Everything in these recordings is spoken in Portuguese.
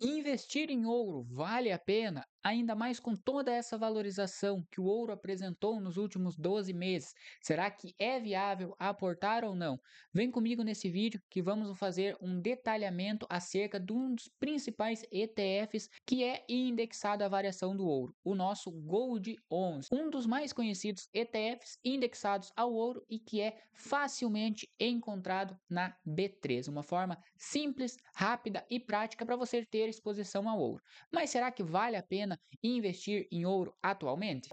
Investir em ouro vale a pena, ainda mais com toda essa valorização que o ouro apresentou nos últimos 12 meses? Será que é viável aportar ou não? Vem comigo nesse vídeo que vamos fazer um detalhamento acerca de um dos principais ETFs que é indexado à variação do ouro, o nosso Gold 11, um dos mais conhecidos ETFs indexados ao ouro e que é facilmente encontrado na B3, uma forma simples, rápida e prática para você ter exposição ao ouro. Mas será que vale a pena investir em ouro atualmente?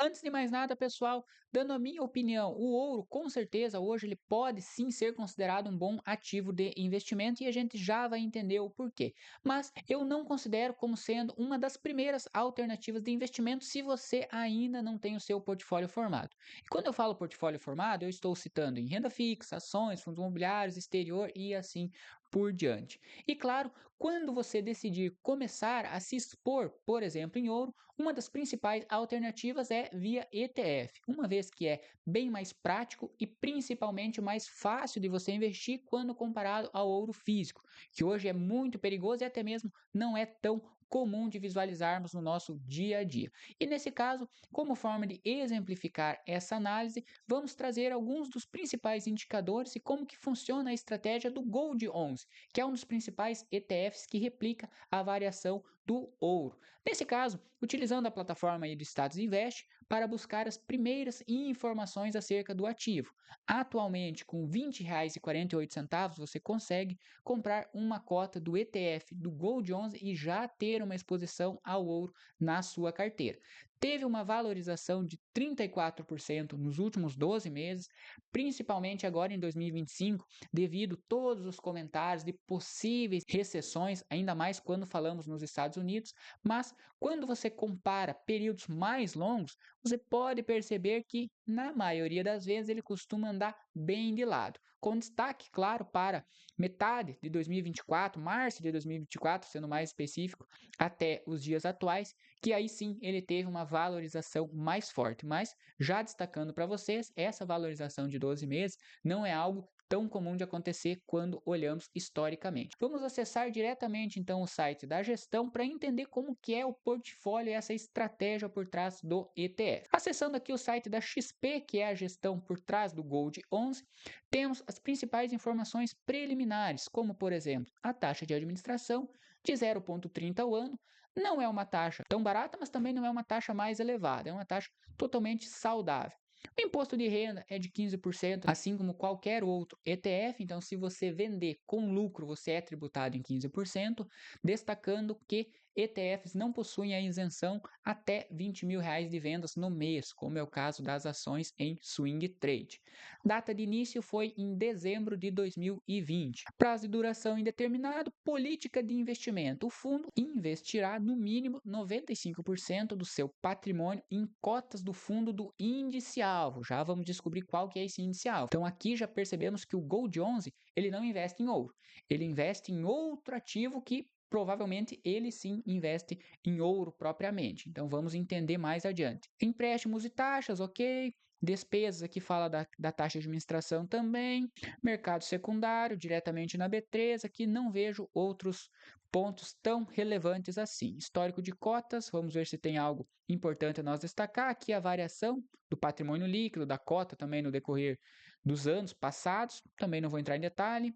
Antes de mais nada, pessoal, dando a minha opinião, o ouro, com certeza, hoje ele pode sim ser considerado um bom ativo de investimento e a gente já vai entender o porquê. Mas eu não considero como sendo uma das primeiras alternativas de investimento se você ainda não tem o seu portfólio formado. E quando eu falo portfólio formado, eu estou citando em renda fixa, ações, fundos imobiliários, exterior e assim por diante. E claro, quando você decidir começar a se expor, por exemplo, em ouro, uma das principais alternativas é via ETF, uma vez que é bem mais prático e principalmente mais fácil de você investir quando comparado ao ouro físico, que hoje é muito perigoso e até mesmo não é tão comum de visualizarmos no nosso dia a dia. E nesse caso, como forma de exemplificar essa análise, vamos trazer alguns dos principais indicadores e como que funciona a estratégia do Gold 11, que é um dos principais ETFs que replica a variação do ouro. Nesse caso, utilizando a plataforma aí do Status Invest para buscar as primeiras informações acerca do ativo. Atualmente, com R$ 20,48, você consegue comprar uma cota do ETF do Gold 11 e já ter uma exposição ao ouro na sua carteira. Teve uma valorização de 34% nos últimos 12 meses, principalmente agora em 2025, devido a todos os comentários de possíveis recessões, ainda mais quando falamos nos Estados Unidos, mas quando você compara períodos mais longos, você pode perceber que, na maioria das vezes, ele costuma andar bem de lado, com destaque, claro, para metade de 2024, março de 2024, sendo mais específico, até os dias atuais, que aí sim ele teve uma valorização mais forte. Mas, já destacando para vocês, essa valorização de 12 meses não é algo tão comum de acontecer quando olhamos historicamente. Vamos acessar diretamente então o site da gestão para entender como que é o portfólio e essa estratégia por trás do ETF. Acessando aqui o site da XP, que é a gestão por trás do Gold 11, temos as principais informações preliminares, como por exemplo, a taxa de administração de 0,30 ao ano. Não é uma taxa tão barata, mas também não é uma taxa mais elevada, é uma taxa totalmente saudável. O imposto de renda é de 15%, assim como qualquer outro ETF. Então, se você vender com lucro, você é tributado em 15%, destacando que ETFs não possuem a isenção até R$ 20.000 de vendas no mês, como é o caso das ações em swing trade. Data de início foi em dezembro de 2020. Prazo de duração indeterminado, política de investimento. O fundo investirá no mínimo 95% do seu patrimônio em cotas do fundo do índice alvo. Já vamos descobrir qual que é esse índice alvo. Então aqui já percebemos que o Gold 11, ele não investe em ouro. Ele investe em outro ativo que provavelmente ele sim investe em ouro propriamente. Então vamos entender mais adiante. Empréstimos e taxas, ok. Despesas, aqui fala da taxa de administração também. Mercado secundário, diretamente na B3, aqui não vejo outros pontos tão relevantes assim. Histórico de cotas, vamos ver se tem algo importante a nós destacar. Aqui a variação do patrimônio líquido, da cota também no decorrer dos anos passados, também não vou entrar em detalhe.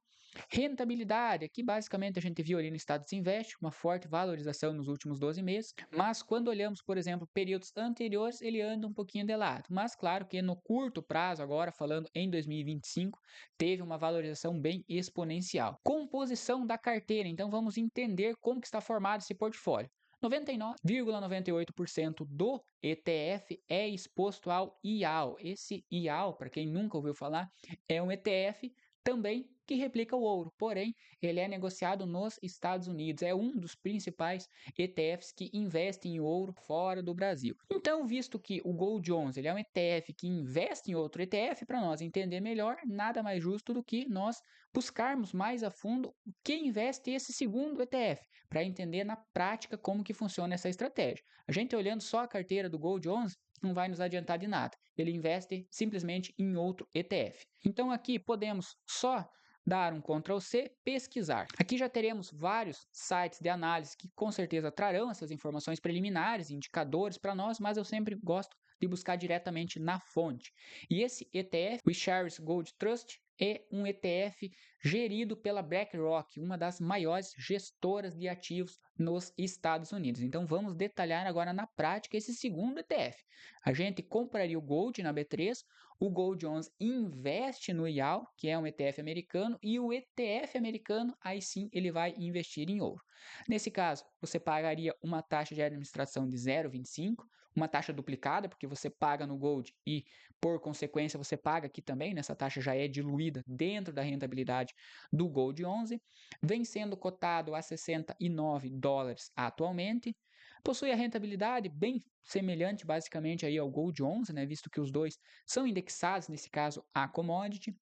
Rentabilidade, aqui basicamente a gente viu ali no Status Invest uma forte valorização nos últimos 12 meses, mas quando olhamos, por exemplo, períodos anteriores, ele anda um pouquinho de lado. Mas claro que no curto prazo, agora falando em 2025, teve uma valorização bem exponencial. Composição da carteira, então vamos entender como que está formado esse portfólio. 99,98% do ETF é exposto ao IAL. Esse IAL, para quem nunca ouviu falar, é um ETF também que replica o ouro, porém ele é negociado nos Estados Unidos, é um dos principais ETFs que investem em ouro fora do Brasil. Então, visto que o Gold 11 ele é um ETF que investe em outro ETF, para nós entender melhor, nada mais justo do que nós buscarmos mais a fundo o que investe esse segundo ETF, para entender na prática como que funciona essa estratégia. A gente olhando só a carteira do Gold 11, não vai nos adiantar de nada. Ele investe simplesmente em outro ETF. Então aqui podemos só dar um Ctrl C, pesquisar. Aqui já teremos vários sites de análise que com certeza trarão essas informações preliminares, indicadores para nós, mas eu sempre gosto de buscar diretamente na fonte. E esse ETF, o Shares Gold Trust, é um ETF gerido pela BlackRock, uma das maiores gestoras de ativos nos Estados Unidos. Então vamos detalhar agora na prática esse segundo ETF. A gente compraria o Gold na B3, o Gold 11 investe no IAL, que é um ETF americano, e o ETF americano, aí sim, ele vai investir em ouro. Nesse caso, você pagaria uma taxa de administração de 0,25, uma taxa duplicada, porque você paga no Gold e, por consequência, você paga aqui também, nessa taxa já é diluída dentro da rentabilidade do Gold 11, vem sendo cotado a 69 dólares atualmente, possui a rentabilidade bem semelhante basicamente aí ao Gold 11, né, visto que os dois são indexados, nesse caso, à commodity,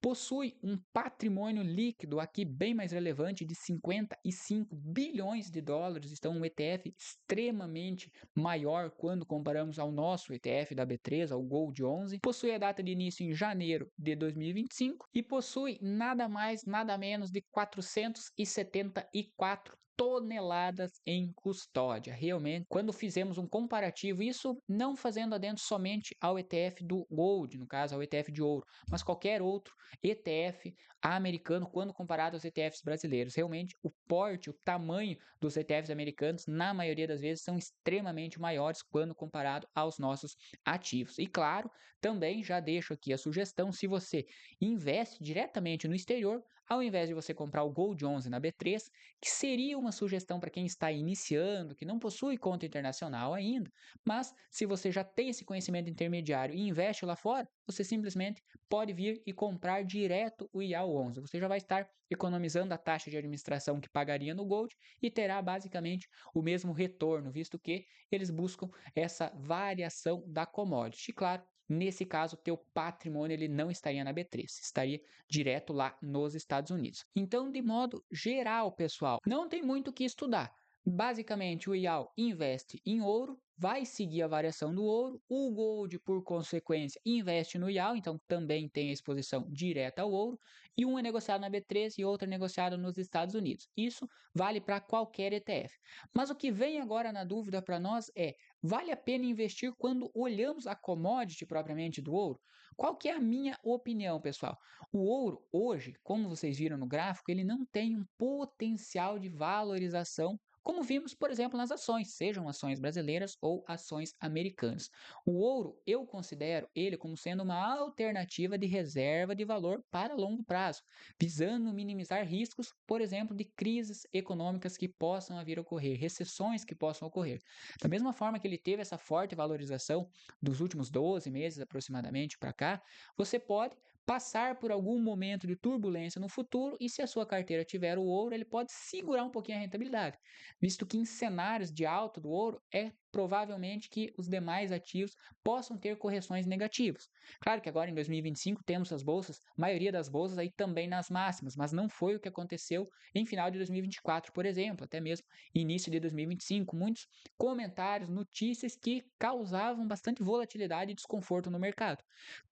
possui um patrimônio líquido aqui bem mais relevante de 55 bilhões de dólares, então um ETF extremamente maior quando comparamos ao nosso ETF da B3, ao Gold 11, possui a data de início em janeiro de 2025 e possui nada mais, nada menos de 474 toneladas em custódia. Realmente, quando fizemos um comparativo, isso não fazendo adendo somente ao ETF do Gold, no caso ao ETF de ouro, mas qualquer outro ETF americano quando comparado aos ETFs brasileiros. Realmente, o porte, o tamanho dos ETFs americanos, na maioria das vezes, são extremamente maiores quando comparado aos nossos ativos. E claro, também já deixo aqui a sugestão, se você investe diretamente no exterior, ao invés de você comprar o Gold 11 na B3, que seria uma sugestão para quem está iniciando, que não possui conta internacional ainda, mas se você já tem esse conhecimento intermediário e investe lá fora, você simplesmente pode vir e comprar direto o IAL 11. Você já vai estar economizando a taxa de administração que pagaria no Gold e terá basicamente o mesmo retorno, visto que eles buscam essa variação da commodity. Claro, nesse caso, teu patrimônio ele não estaria na B3, estaria direto lá nos Estados Unidos. Então, de modo geral, pessoal, não tem muito o que estudar. Basicamente, o IAL investe em ouro, vai seguir a variação do ouro, o Gold, por consequência, investe no IAL, então também tem a exposição direta ao ouro, e um é negociado na B3 e outro é negociado nos Estados Unidos. Isso vale para qualquer ETF. Mas o que vem agora na dúvida para nós é, vale a pena investir quando olhamos a commodity propriamente do ouro? Qual que é a minha opinião, pessoal? O ouro, hoje, como vocês viram no gráfico, ele não tem um potencial de valorização como vimos, por exemplo, nas ações, sejam ações brasileiras ou ações americanas. O ouro, eu considero ele como sendo uma alternativa de reserva de valor para longo prazo, visando minimizar riscos, por exemplo, de crises econômicas que possam vir a ocorrer, recessões que possam ocorrer. Da mesma forma que ele teve essa forte valorização dos últimos 12 meses aproximadamente para cá, você pode passar por algum momento de turbulência no futuro e se a sua carteira tiver o ouro, ele pode segurar um pouquinho a rentabilidade, visto que em cenários de alta do ouro é provavelmente que os demais ativos possam ter correções negativas. Claro que agora em 2025 temos as bolsas, a maioria das bolsas aí também nas máximas, mas não foi o que aconteceu em final de 2024, por exemplo, até mesmo início de 2025, muitos comentários, notícias que causavam bastante volatilidade e desconforto no mercado.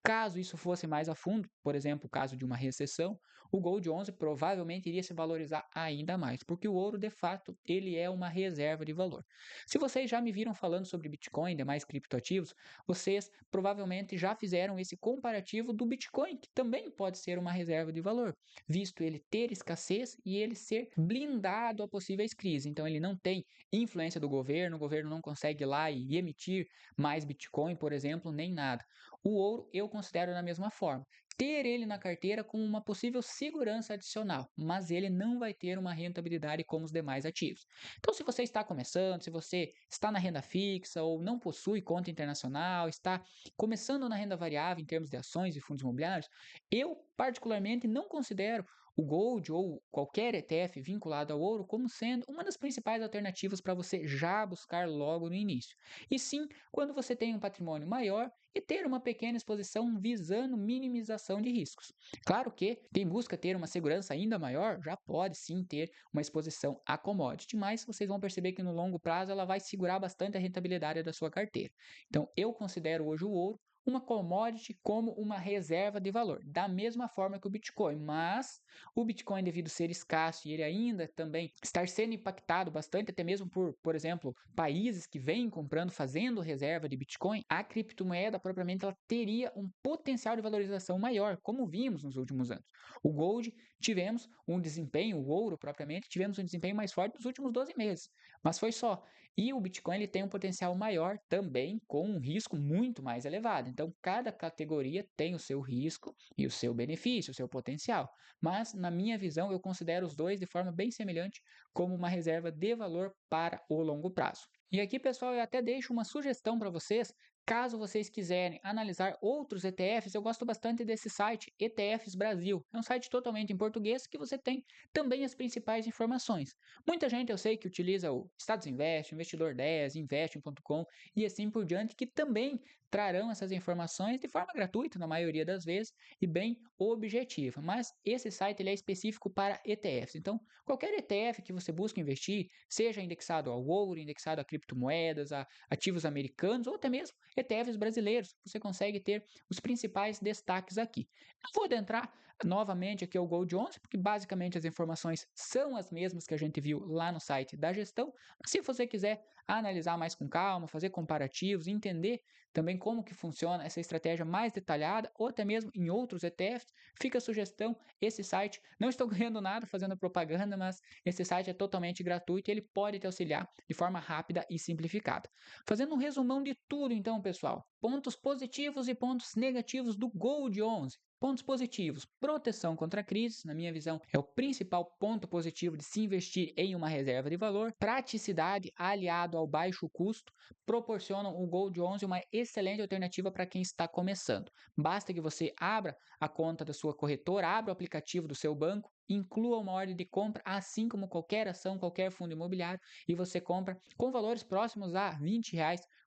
Caso isso fosse mais a fundo, por exemplo, o caso de uma recessão, o Gold 11 provavelmente iria se valorizar ainda mais, porque o ouro, de fato, ele é uma reserva de valor. Se vocês já me viram falando sobre Bitcoin e demais criptoativos, vocês provavelmente já fizeram esse comparativo do Bitcoin, que também pode ser uma reserva de valor, visto ele ter escassez e ele ser blindado a possíveis crises. Então, ele não tem influência do governo, o governo não consegue ir lá e emitir mais Bitcoin, por exemplo, nem nada. O ouro eu considero da mesma forma. Ter ele na carteira como uma possível segurança adicional, mas ele não vai ter uma rentabilidade como os demais ativos. Então, se você está começando, se você está na renda fixa ou não possui conta internacional, está começando na renda variável em termos de ações e fundos imobiliários, eu particularmente não considero o Gold ou qualquer ETF vinculado ao ouro como sendo uma das principais alternativas para você já buscar logo no início. E sim, quando você tem um patrimônio maior e ter uma pequena exposição visando minimização de riscos. Claro que quem busca ter uma segurança ainda maior já pode sim ter uma exposição a commodity, mas vocês vão perceber que no longo prazo ela vai segurar bastante a rentabilidade da sua carteira. Então, eu considero hoje o ouro uma commodity como uma reserva de valor, da mesma forma que o Bitcoin, mas o Bitcoin, devido ser escasso e ele ainda também estar sendo impactado bastante, até mesmo por exemplo, países que vêm comprando, fazendo reserva de Bitcoin, a criptomoeda propriamente ela teria um potencial de valorização maior, como vimos nos últimos anos. O Gold tivemos um desempenho, o ouro propriamente, tivemos um desempenho mais forte nos últimos 12 meses, mas foi só. E o Bitcoin ele tem um potencial maior também, com um risco muito mais elevado. Então, cada categoria tem o seu risco e o seu benefício, o seu potencial. Mas, na minha visão, eu considero os dois de forma bem semelhante como uma reserva de valor para o longo prazo. E aqui, pessoal, eu até deixo uma sugestão para vocês. Caso vocês quiserem analisar outros ETFs, eu gosto bastante desse site ETFs Brasil. É um site totalmente em português que você tem também as principais informações. Muita gente eu sei que utiliza o Status Invest, Investidor 10, Investing.com e assim por diante, que também trarão essas informações de forma gratuita na maioria das vezes e bem objetiva. Mas esse site ele é específico para ETFs. Então, qualquer ETF que você busque investir, seja indexado ao ouro, indexado a criptomoedas, a ativos americanos ou até mesmo ETFs brasileiros, você consegue ter os principais destaques aqui. Não vou adentrar novamente aqui ao Gold 11, porque basicamente as informações são as mesmas que a gente viu lá no site da gestão, mas se você quiser analisar mais com calma, fazer comparativos, entender também como que funciona essa estratégia mais detalhada, ou até mesmo em outros ETFs, fica a sugestão, esse site, não estou ganhando nada fazendo propaganda, mas esse site é totalmente gratuito e ele pode te auxiliar de forma rápida e simplificada. Fazendo um resumão de tudo então, pessoal, pontos positivos e pontos negativos do Gold 11. Pontos positivos: proteção contra crises, na minha visão, é o principal ponto positivo de se investir em uma reserva de valor. Praticidade, aliado ao baixo custo, proporcionam o Gold 11 uma excelente alternativa para quem está começando. Basta que você abra a conta da sua corretora, abra o aplicativo do seu banco, inclua uma ordem de compra, assim como qualquer ação, qualquer fundo imobiliário, e você compra com valores próximos a R$ 20,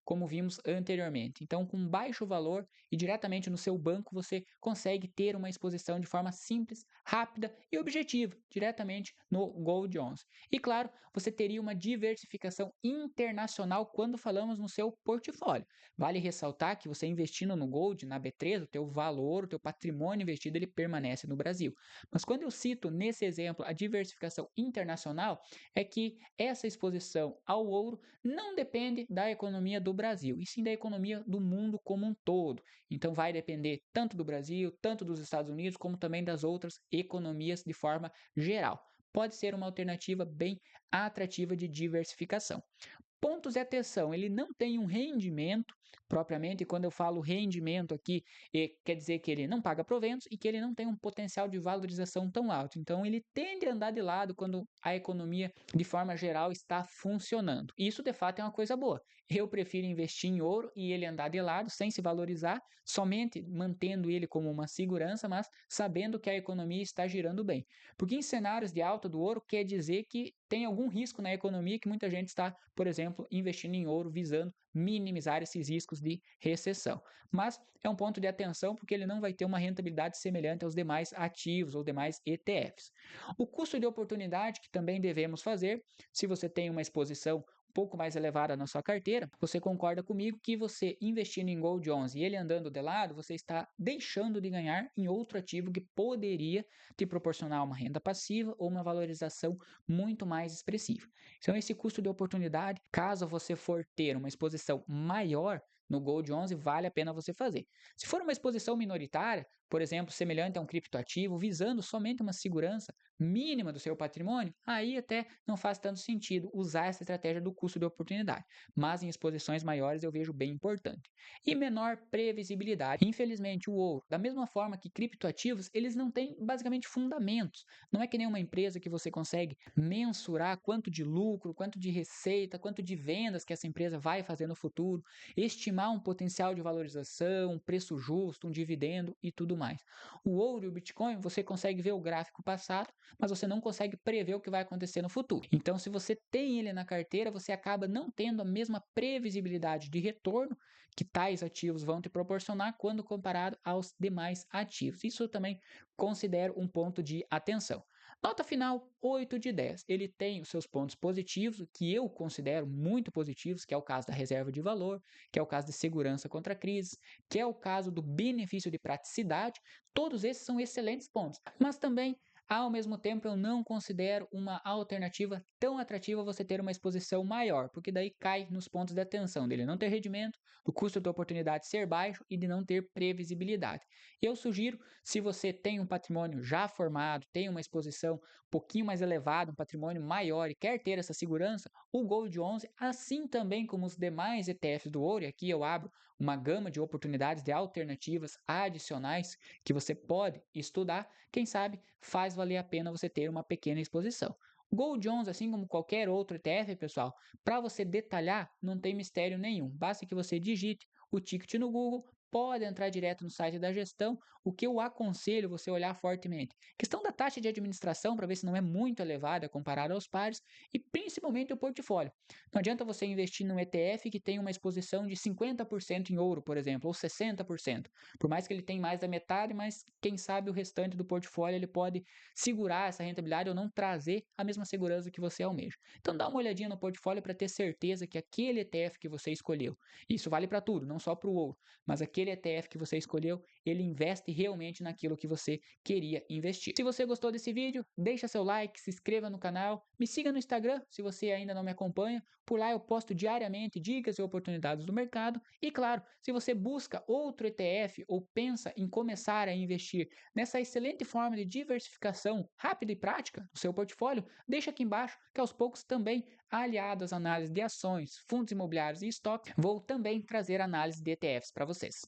como vimos anteriormente. Então, com baixo valor e diretamente no seu banco, você consegue ter uma exposição de forma simples, rápida e objetiva, diretamente no Gold 11. E claro, você teria uma diversificação internacional quando falamos no seu portfólio. Vale ressaltar que você investindo no Gold, na B3, o teu valor, o teu patrimônio investido, ele permanece no Brasil. Mas quando eu cito nesse exemplo a diversificação internacional, é que essa exposição ao ouro não depende da economia do Brasil, e sim da economia do mundo como um todo. Então vai depender tanto do Brasil, tanto dos Estados Unidos, como também das outras economias de forma geral. Pode ser uma alternativa bem atrativa de diversificação. Pontos de atenção, ele não tem um rendimento propriamente, e quando eu falo rendimento aqui, quer dizer que ele não paga proventos e que ele não tem um potencial de valorização tão alto. Então, ele tende a andar de lado quando a economia, de forma geral, está funcionando. Isso, de fato, é uma coisa boa. Eu prefiro investir em ouro e ele andar de lado, sem se valorizar, somente mantendo ele como uma segurança, mas sabendo que a economia está girando bem. Porque em cenários de alta do ouro, quer dizer que tem algum risco na economia que muita gente está, por exemplo, investindo em ouro visando minimizar esses riscos de recessão. Mas é um ponto de atenção porque ele não vai ter uma rentabilidade semelhante aos demais ativos ou demais ETFs. O custo de oportunidade que também devemos fazer, se você tem uma exposição um pouco mais elevada na sua carteira, você concorda comigo que você investindo em Gold 11 e ele andando de lado, você está deixando de ganhar em outro ativo que poderia te proporcionar uma renda passiva ou uma valorização muito mais expressiva. Então, esse custo de oportunidade, caso você for ter uma exposição maior no Gold 11, vale a pena você fazer. Se for uma exposição minoritária, por exemplo, semelhante a um criptoativo, visando somente uma segurança mínima do seu patrimônio, aí até não faz tanto sentido usar essa estratégia do custo de oportunidade. Mas em exposições maiores eu vejo bem importante. E menor previsibilidade. Infelizmente, o ouro, da mesma forma que criptoativos, eles não têm basicamente fundamentos. Não é que nem uma empresa que você consegue mensurar quanto de lucro, quanto de receita, quanto de vendas que essa empresa vai fazer no futuro, estimar proporcionar um potencial de valorização, um preço justo, um dividendo e tudo mais. O ouro e o Bitcoin, você consegue ver o gráfico passado, mas você não consegue prever o que vai acontecer no futuro. Então, se você tem ele na carteira, você acaba não tendo a mesma previsibilidade de retorno que tais ativos vão te proporcionar quando comparado aos demais ativos. Isso eu também considero um ponto de atenção. Nota final 8 de 10. Ele tem os seus pontos positivos, que eu considero muito positivos, que é o caso da reserva de valor, que é o caso de segurança contra crises, que é o caso do benefício de praticidade. Todos esses são excelentes pontos. Mas também, ao mesmo tempo, eu não considero uma alternativa tão atrativa você ter uma exposição maior, porque daí cai nos pontos de atenção dele não ter rendimento, do custo de oportunidade ser baixo e de não ter previsibilidade. Eu sugiro, se você tem um patrimônio já formado, tem uma exposição um pouquinho mais elevada, um patrimônio maior e quer ter essa segurança, o Gold 11, assim também como os demais ETFs do ouro, e aqui eu abro uma gama de oportunidades de alternativas adicionais que você pode estudar, quem sabe faz valer a pena você ter uma pequena exposição. O Gold 11, assim como qualquer outro ETF, pessoal, para você detalhar, não tem mistério nenhum. Basta que você digite o ticket no Google, pode entrar direto no site da gestão. O que eu aconselho você olhar fortemente. Questão da taxa de administração, para ver se não é muito elevada comparada aos pares, e principalmente o portfólio. Não adianta você investir num ETF que tem uma exposição de 50% em ouro, por exemplo, ou 60%. Por mais que ele tenha mais da metade, mas quem sabe o restante do portfólio ele pode segurar essa rentabilidade ou não trazer a mesma segurança que você almeja. Então dá uma olhadinha no portfólio para ter certeza que aquele ETF que você escolheu, isso vale para tudo, não só para o ouro, mas aquele ETF que você escolheu, ele investe realmente naquilo que você queria investir. Se você gostou desse vídeo, deixa seu like, se inscreva no canal, me siga no Instagram se você ainda não me acompanha, por lá eu posto diariamente dicas e oportunidades do mercado e claro, se você busca outro ETF ou pensa em começar a investir nessa excelente forma de diversificação rápida e prática no seu portfólio, deixa aqui embaixo que aos poucos também, aliado às análises de ações, fundos imobiliários e estoques, vou também trazer análise de ETFs para vocês.